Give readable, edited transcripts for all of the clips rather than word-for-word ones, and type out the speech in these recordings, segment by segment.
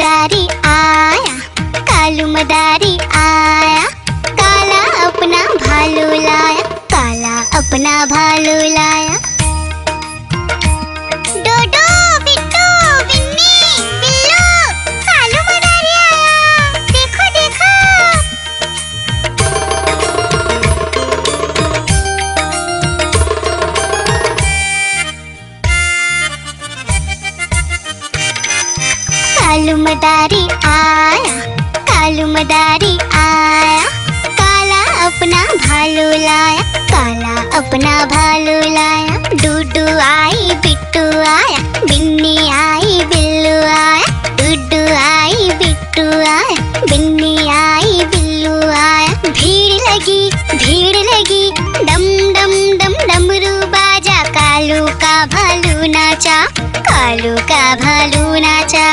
मदारी आया, कालू मदारी आया, काला अपना भालू लाया, काला अपना भालू लाया। डोडो बिट्टू बिन्नी बिल्लू, कालू मदारी आया, देखो देखो। कालू मदारी आया, कालू मदारी आया, काला अपना भालू लाया, काला अपना भालू लाया। डूडू आई बिट्टू आया, बिन्नी आई बिल्लू आया, डूडू आई बिट्टू आया, बिन्नी आई बिल्लू आया। भीड़ लगी डम डम डम डमरू बाजा, कालू का भालू नाचा, कालू का भालू नाचा।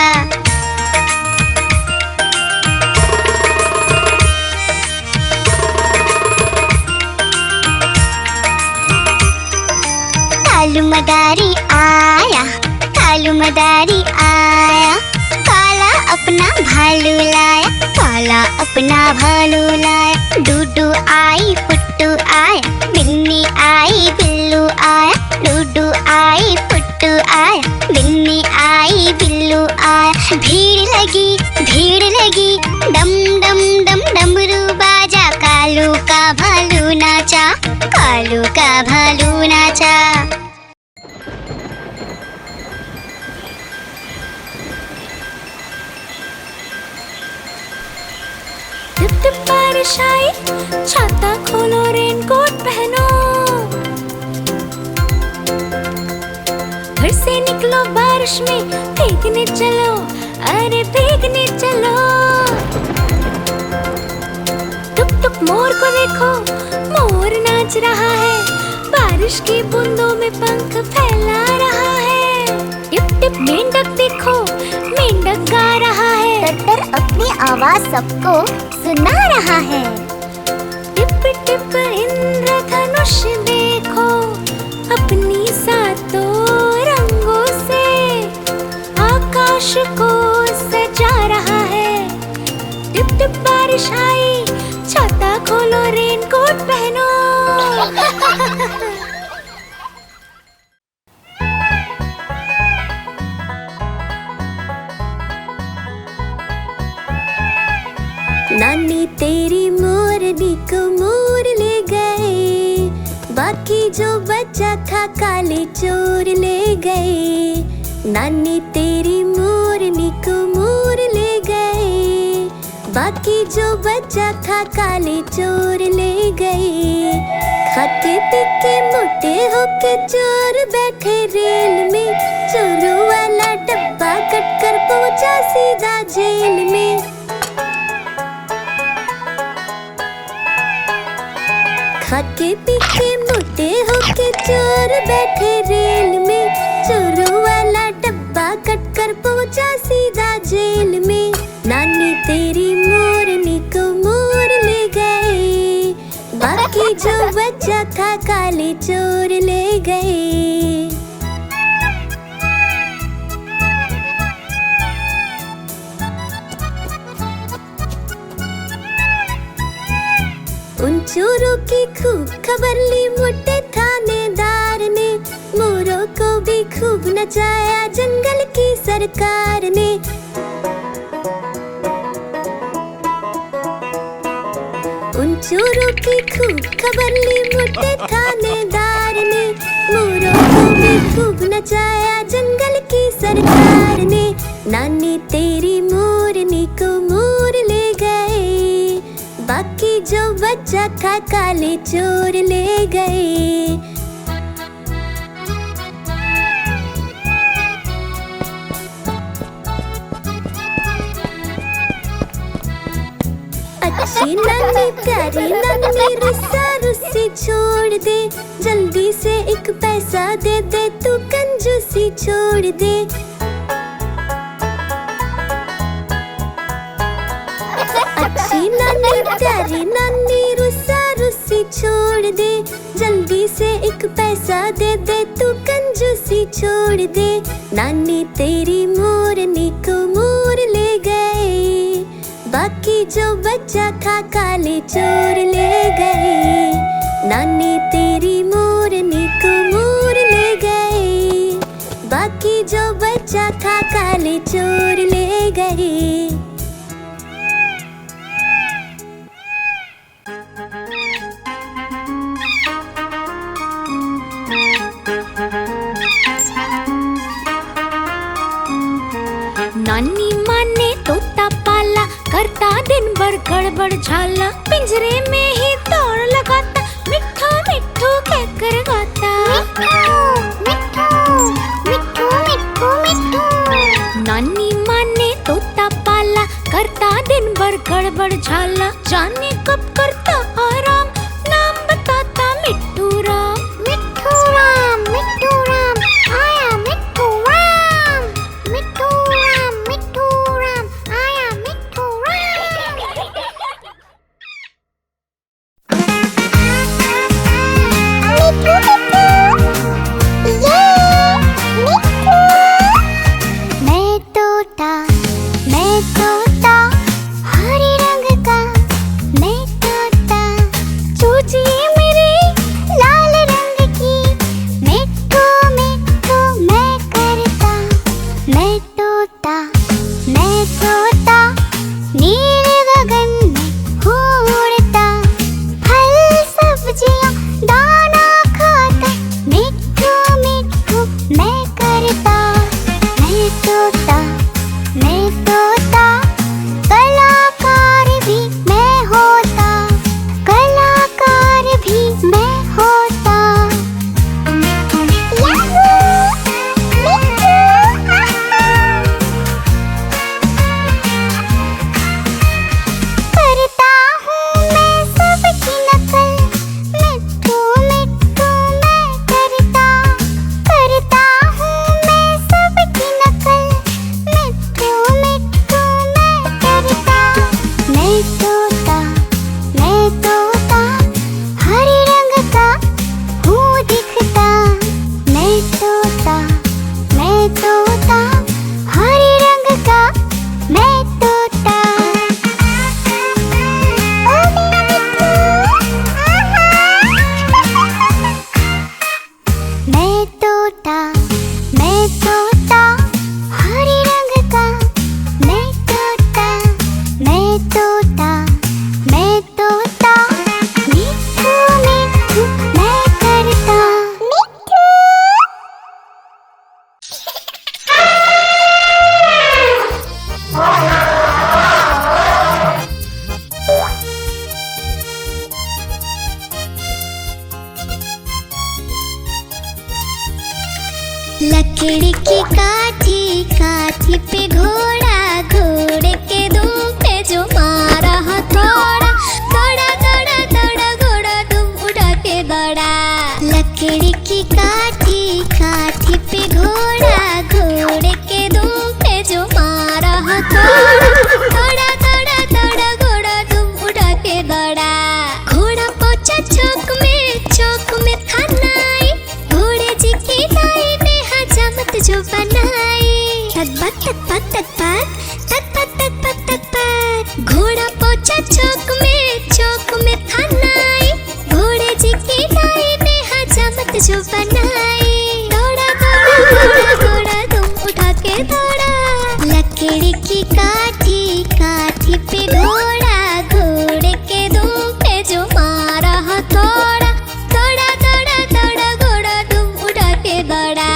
कालू मदारी आया, कालू मदारी आया, काला अपना भालू लाया, काला अपना भालू लाया। डूडू आई पुट्टू आया, बिन्नी आई बिल्लू आया, डूडू आई पुट्टू आया, बिन्नी आई बिल्लू आया। भीड़ लगी डम डम डम डमरू बाजा, कालू का भालू नाचा, कालू का भालू नाचा। टिप टिप बारिश आई, छाता खोलो रेनकोट पहनो, घर से निकलो बारिश में, भीगने चलो, अरे भीगने चलो। टुक टुक मोर को देखो, मोर नाच रहा है, बारिश की बूंदों में पंख फैला रहा है। टिप टिप मेंढक देखो, मेंढक गा रहा है, टट्टर अपनी आवाज सबको सुना रहा है। टिप टिप इंद्रधनुष देखो, अपनी सातों रंगों से आकाश को सजा रहा है। टिप टिप बारिश आई, छाता खोलो रेनकोट पहनो। नानी तेरी मोरनी को मोर ले गए, बाकी जो बचा था काले चोर ले गए। नानी तेरी मोरनी को मोर ले गए, बाकी जो बचा था काले चोर ले गए। खाते पीके मोटे होके चोर बैठे रेल में, चोरों वाला डब्बा कट कर पहुंचा सीधा जेल में। खाके पीके मोटे होके चोर बैठे रेल में, चोरों वाला डब्बा कट कर पहुंचा सीधा जेल में। नानी तेरी मोरनी को मोर ले गए, बाकी जो बचा था काले चोर ले गए। उन चोरों की खूब खबर ली मोटे थानेदार ने, मोरों को भी खूब नचाया जंगल की सरकार ने। उन चोरों की खूब खबर ली मोटे थानेदार ने, मोरों को भी खूब नचाया जंगल की सरकार ने। नानी तेरी मोरनी को मोर ले गए, बाकी जो बचा था काले चोर ले गए। अच्छी नानी प्यारी नानी रुस्सा रुस्सी छोड़ दे, जल्दी से एक पैसा दे दे, तू कंजूसी छोड़ दे। अच्छी नानी प्यारी नानी रुस्सा रुस्सी छोड़ दे, जल्दी से एक पैसा दे दे, तू कंजूसी छोड़ दे। नानी तेरी मोरनी को मोर ले बच्चा खा काले चोर ले गए। नानी तेरी मोरनी को मोर ले गए, बाकी जो बच्चा खा काले चोर ले गए। नानी माँ ने तोता पाला, करता दिन भर गड़बड़ झाला। पिंजरे में ही दौड़ लगाता, मिट्ठू मिट्ठू कहकर गाता। मिट्ठू मिट्ठू मिट्ठू। नानी माँ ने तोता पाला, करता दिन भर गड़बड़ झाला। जाने कब करता आराम, नाम बताता मिट्ठू राम। मिट्ठू राम आया मिट्ठू राम। मिट्ठू राम आया मिट्ठू मैं तोता हरे रंग का, मैं तोता चूचिए मेरे लाल रंग की। मिट्ठू मिट्ठू मैं करता, मैं तोता नीले गगन में उड़ता। फल सब्जियां दाना खाता, मिट्ठू मिट्ठू मैं करता। मैं तोता कलाकार भी मैं होता, कलाकार भी मैं होता। करता हूँ मैं सबकी नकल, मिट्ठू मिट्ठू मैं करता। करता हूँ मैं सबकी नकल, मिट्ठू मिट्ठू मैं करता। मैं तोता हरे रंग का हूँ दिखता। मैं तोता हरे रंग का मैं तोता। ओ मेरा मिट्ठू, मैं तोता हरे रंग का मैं तोता। मिट्ठू मिट्ठू मैं करता। लकड़ी की काठी पे घोड़ा, घोड़े के दुम पे जो मारा हथौड़ा। दौड़ा घोड़ा दुम उड़ा के दौड़ा। लकड़ी की काठी पे घोड़ा, घोड़े के दुम पे जो मारा हथौड़ा। दौड़ा घोड़ा दुम उड़ा के दौड़ा। घोड़ा पहुंचा चौक में था नाई, घोड़े जी की नाई ने हजामत जो बनाई। तक घोड़ा पहुंचा चौक में था नाई, घोड़े जी की नाई ने हजामत जो बनाई। दौड़ा तुम उठा के दौड़ा। लकड़ी की काठी पे घोड़ा, घोड़े के दुम पे जो मारा हथौड़ा। दौड़ा घोड़ा तुम उठा के दौड़ा।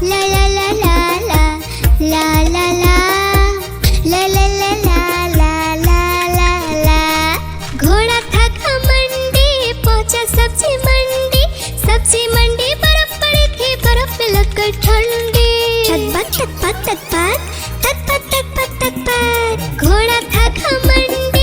ला ला ला ला ला ला ला ला ला ला ला ला ला ला ला। घोड़ा था घमंडी, पहुंचा सब्जी मंडी। बर्फ पड़ी थी, बर्फ में लगकर ठंडी। तक घोड़ा था घमंडी,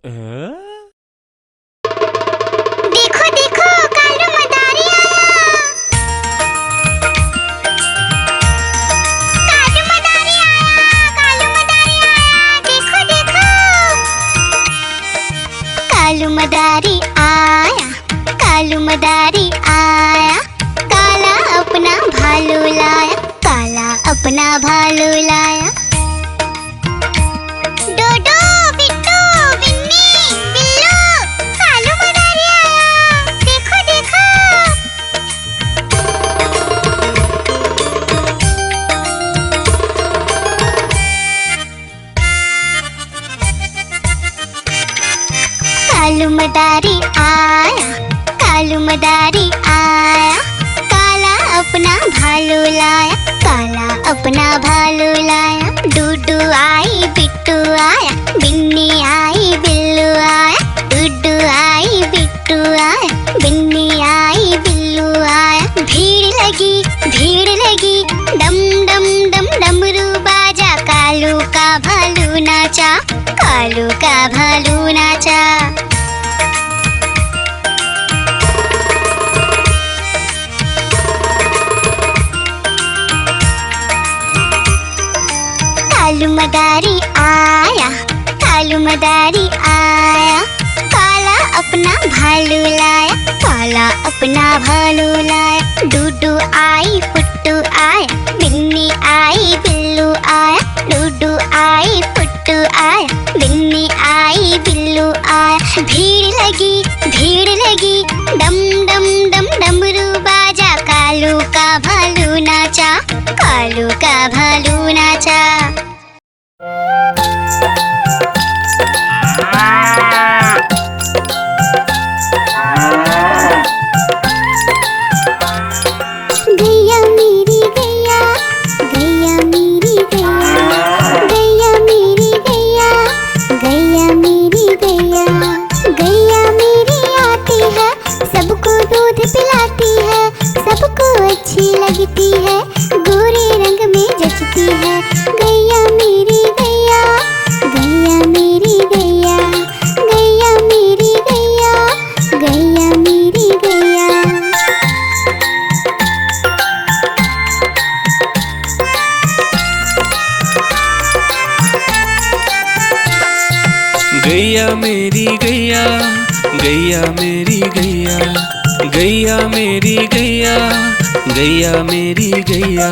देखो देखो कालू मदारी आया। कालू मदारी आया, कालू मदारी आया, देखो देखो। कालू मदारी आया, कालू मदारी आया। काला अपना भालू लाया, काला अपना भालू लाया। डोडो बिट्टू बिन्नी बिल्लू, कालू मदारी आया, देखो देखो। कालू मदारी आया, कालू मदारी आया। काला अपना भालू लाया, काला अपना भालू लाया। डूडू आई बिट्टू आया, बिन्नी आई बिल्लू आया। डूडू आई बिट्टू आया, बिन्नी आई बिल्लू आया। भीड़ लगी डम डम डम डमरू बाजा। कालू का भालू नाचा, कालू का भालू नाचा। कालू मदारी आया, कालू मदारी आया। काला अपना भालू लाया, काला अपना भालू लाया। डूडू आई फुट्टू आया, बिन्नी आई बिल्लू आया। डूडू आई फुट्टू आया, बिन्नी आई बिल्लू आया। भीड़ लगी डम डम डम डमरू बाजा। कालू का भालू नाचा, कालू का भालू नाचा। गैया मेरी गैया, गैया मेरी गैया, गैया मेरी गैया, गैया मेरी गैया। गैया मेरी आती है, सबको दूध पिलाती है, सबको अच्छी लगती है, गोरे रंग में जचती है। गैया मेरी गैया, गैया मेरी गैया, गैया मेरी गैया, गैया मेरी गैया। गैया मेरी गैया, गैया मेरी गैया, गैया मेरी गैया, गैया मेरी गैया।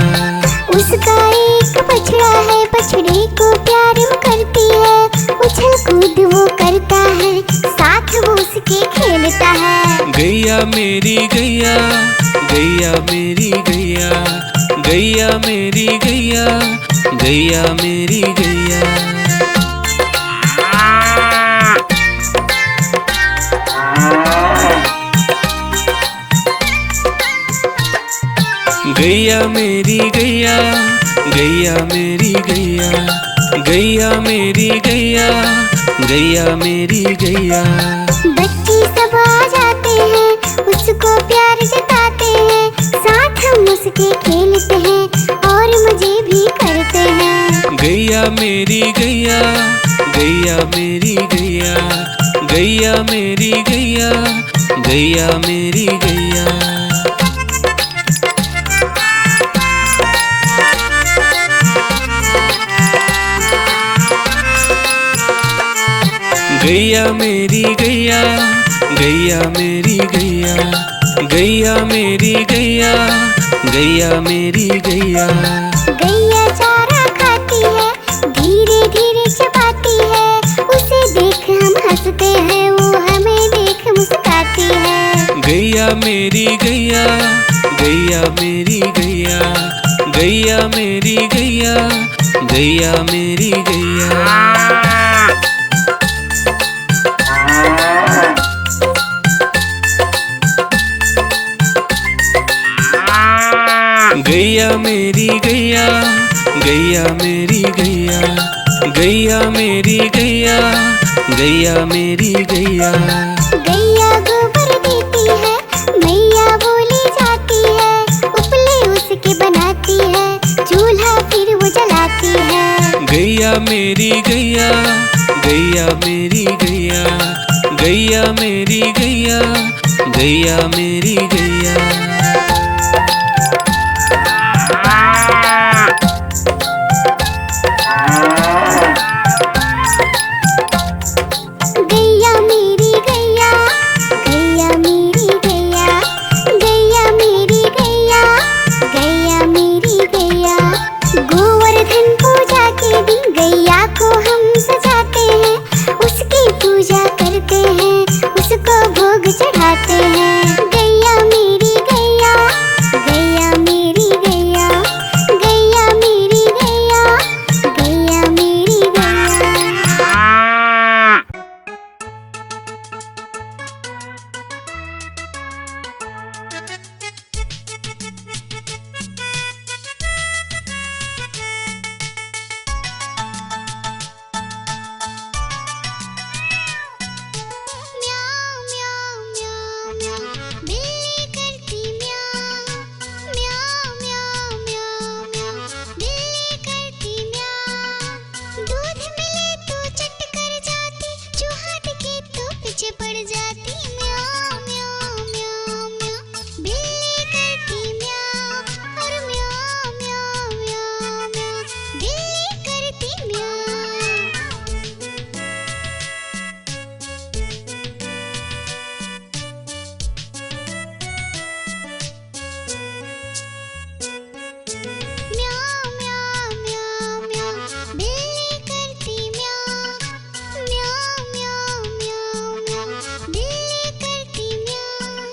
उसका एक बछड़ा है, बछड़े को प्यार वो करती है। उछल कूद वो करता है, साथ वो उसके खेलता है। गैया मेरी गैया, गैया मेरी गैया, गैया मेरी गैया, गैया मेरी गैया। गैया मेरी गैया, गैया मेरी गैया, गैया मेरी गैया, गैया मेरी गैया। बच्चे सब आ जाते हैं, उसको प्यार जताते हैं, साथ हम उसके खेलते हैं और मजे भी करते हैं। गैया मेरी गैया, गैया मेरी गैया, गैया मेरी गैया, गैया मेरी गैया। गैया मेरी गैया, गैया मेरी गैया, गैया मेरी गैया, गैया मेरी गैया। गैया चारा खाती है, धीरे धीरे चबाती है, उसे देख हम हंसते हैं, वो हमें देख मुस्कुराती है। गैया मेरी गैया, गैया मेरी गैया, गैया मेरी गैया, गैया मेरी गैया। गैया मेरी गैया, गैया मेरी गैया, गैया मेरी गैया, गैया मेरी गैया। गैया गोबर देती है, मैया बोली जाती है, उपले उसके बनाती है, चूल्हा फिर वो जलाती है। गैया मेरी गैया, गैया मेरी गैया, गैया मेरी गैया, गैया मेरी गैया। गैया मेरी गैया, गैया मेरी गैया, गैया मेरी गैया, गैया मेरी गैया। गोवर्धन पूजा के दिन गैया को हम सजाते हैं, उसकी पूजा करते हैं, उसको भोग चढ़ाते हैं। गैया मेरी गैया, गैया मेरी गैया, गैया मेरी गैया, गैया मेरी गैया। म्याऊं म्याऊं म्याऊं म्याऊं, बिल्ली करती म्याऊं। म्याऊं म्याऊं म्याऊं म्याऊं, बिल्ली करती म्याऊं। दूध मिले तो चट कर जाती, चूहा दिखे तो पीछे पड़ जाती। म्याऊं म्याऊं म्याऊं म्याऊं, बिल्ली करती म्याऊं। और म्याऊं म्याऊं म्याऊं म्याऊं, बिल्ली करती म्याऊं। म्याऊं म्याऊं म्याऊं म्याऊं, बिल्ली करती म्याऊं। म्याऊं म्याऊं म्याऊं म्याऊं, बिल्ली करती म्याऊं।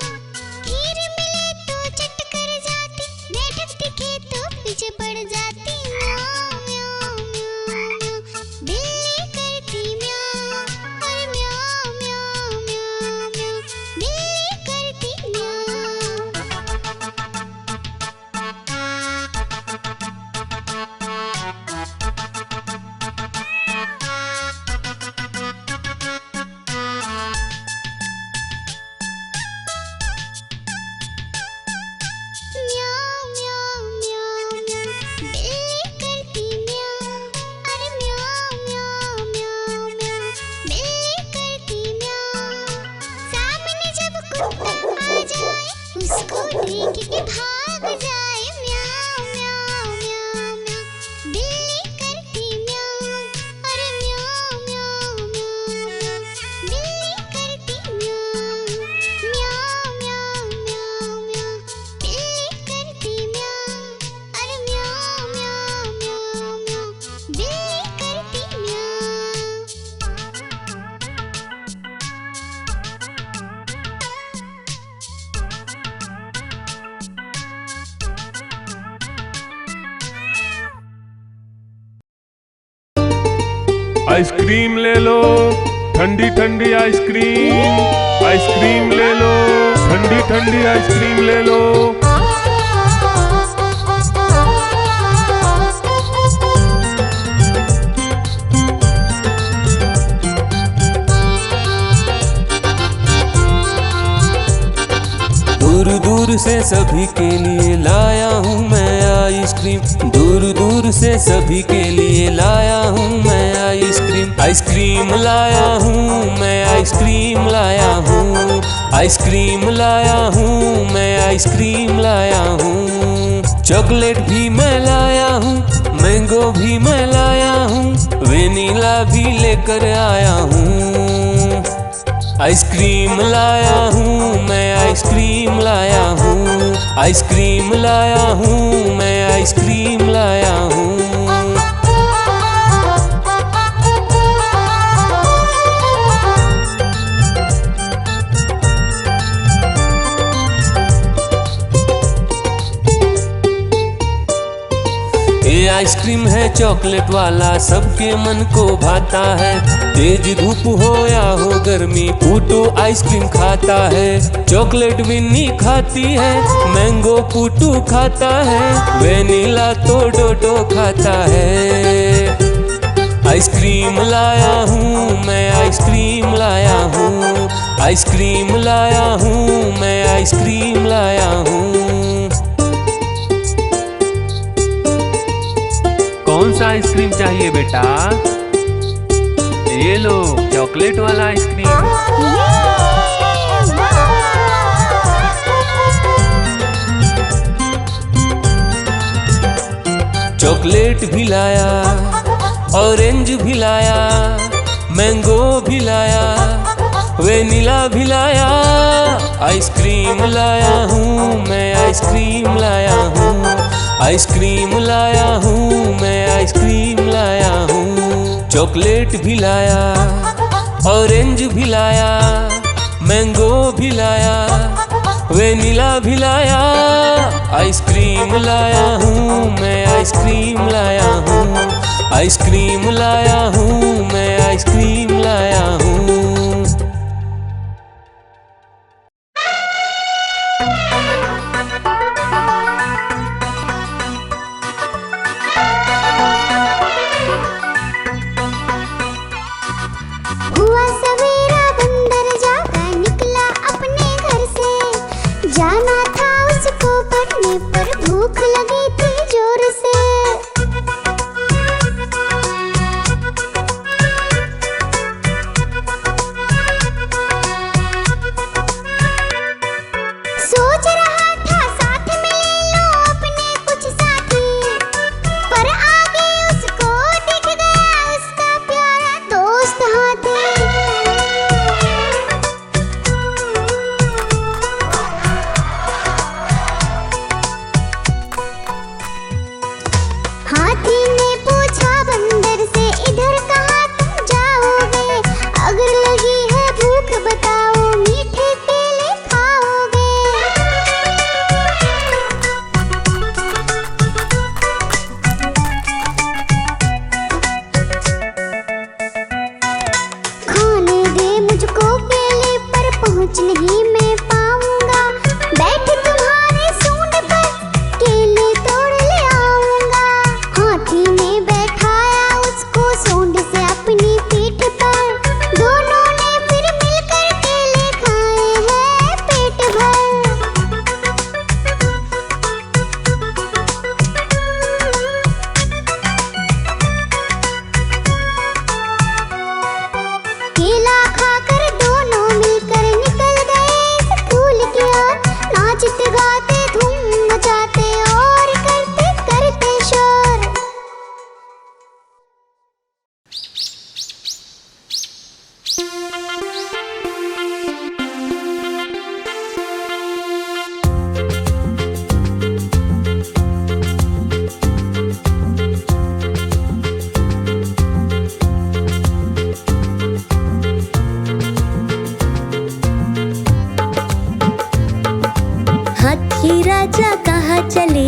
खीर मिले तो चट कर जाती, मेढक दिखे तो पीछे पड़ जाती। म्याऊं म्याऊं म्याऊं म्याऊं, बिल्ली करती म्याऊं। और म्याऊं म्याऊं म्याऊं म्याऊं, बिल्ली करती म्याऊं। म्याऊं म्याऊं म्याऊं म्याऊं, बिल्ली करती म्याऊं। अरे म्याऊं म्याऊं म्याऊं म्याऊं, बिल्ली करती म्याऊं। सामने जब कुत्ता आ जाए, उसको देख के भाग जाए। म्याऊं म्याऊं म्याऊं म्याऊं, बिल्ली करती म्याऊं। अरे म्याऊं म्याऊं म्याऊं म्याऊं, बिल्ली करती म्याऊं। म्याऊं म्याऊं म्याऊं म्याऊं, बिल्ली करती म्याऊं। अरे म्याऊं म्याऊं म्याऊं म्याऊं, बिल्ली करती म्याऊं। आइसक्रीम ले लो, ठंडी ठंडी आइसक्रीम। आइसक्रीम ले लो, ठंडी ठंडी आइसक्रीम ले लो। दूर दूर से सभी के लिए लाया हूँ मैं आइसक्रीम, दूर दूर से सभी के लिए लाया हूँ मैं आइसक्रीम। आइसक्रीम लाया हूँ मैं, आइसक्रीम लाया हूँ, आइसक्रीम लाया हूँ मैं, आइसक्रीम लाया हूँ। चॉकलेट भी मैं लाया हूँ, मैंगो भी मैं लाया हूँ, वेनिला भी लेकर आया हूँ। आइसक्रीम लाया हूँ मैं, आइसक्रीम लाया हूँ, आइसक्रीम लाया हूँ मैं, आइसक्रीम लाया हूँ। ये आइसक्रीम है चॉकलेट वाला, सबके मन को भाता है। तेज धूप हो या हो गर्मी, पूटू आइसक्रीम खाता है। चॉकलेट विन्नी खाती है, मैंगो पूटू खाता है, वेनिला तो डोडो खाता है। आइसक्रीम लाया हूँ मैं, आइसक्रीम लाया हूँ, आइसक्रीम लाया हूँ मैं, आइसक्रीम लाया हूँ। कौन सा आइसक्रीम चाहिए बेटा? ये लो चॉकलेट वाला आइसक्रीम। चॉकलेट भी लाया, ऑरेंज भी लाया, मैंगो भी लाया, वेनिला भी लाया, आइसक्रीम लाया हूँ मैं, आइसक्रीम लाया हूँ, आइसक्रीम लाया हूँ मैं, आइसक्रीम लाया हूँ। चॉकलेट भी लाया, ऑरेंज भी लाया, मैंगो भी लाया, वेनिला भी लाया, आइसक्रीम लाया हूँ मैं, आइसक्रीम लाया हूँ, आइसक्रीम लाया हूँ मैं, आइसक्रीम लाया हूँ। हुआ सवेरा बंदर जागा निकला अपने घर से, जाना था उसको पढ़ने पर भूख लगी थी जोर से। सोच रहा था साथ में ले लो अपने कुछ साथी, पर आगे उसको दिख गया उसका प्यारा दोस्त हाथी। हाथी ने पूछा बंदर से इधर कहाँ तुम जाओगे, अगर लगी है भूख बताओ मीठे केले खाओगे। खाने दे मुझको केले पर पहुँच नहीं मैं पाऊंगा, बैठ तुम्हारे सूंड पर केले तोड़ ले आऊंगा। हाथी ने बैठाया उसको सूंड से अपनी पीठ पर, दोनों ने फिर मिलकर केले खाए हैं पेट भर। केला खाकर दोनों मिलकर निकल गए स्कूल की ओर, नाचते गाते धूम मचाते और करते करते शोर। हाथी राजा कहाँ चले,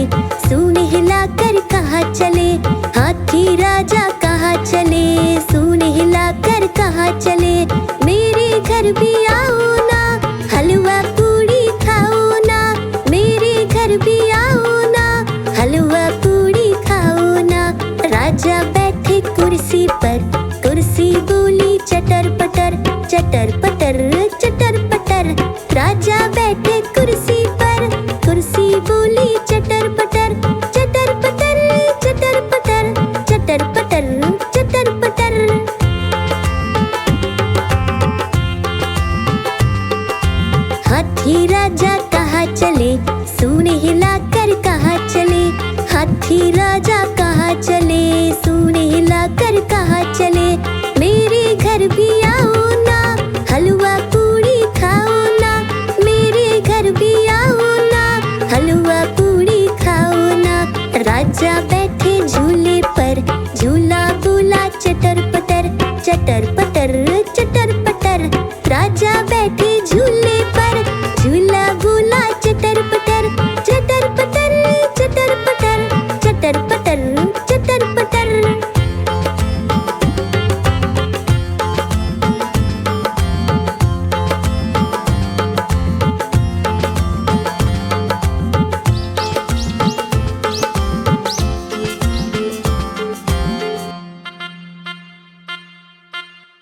सूंड हिलाकर कहाँ चले, हाथी राजा कहाँ चले, सूंड हिलाकर कहाँ चले। मेरे घर भी आओ ना, हलवा पूड़ी खाओ ना, मेरे घर भी आओ ना, हलवा पूड़ी खाओ ना। राजा बैठे कुर्सी पर, कुर्सी बोली चटर पटर, चटर पटर, चटर पटर। राजा बैठे कुर्सी पर, कुर्सी बोली चटर पटर, चटर पटर, चटर पटर, चटर पटर, चटर पटर। हाथी राजा कहाँ चले, सूंड हिलाकर कहाँ चले, हाथी राजा कहाँ चले, सूंड हिलाकर कहाँ चले।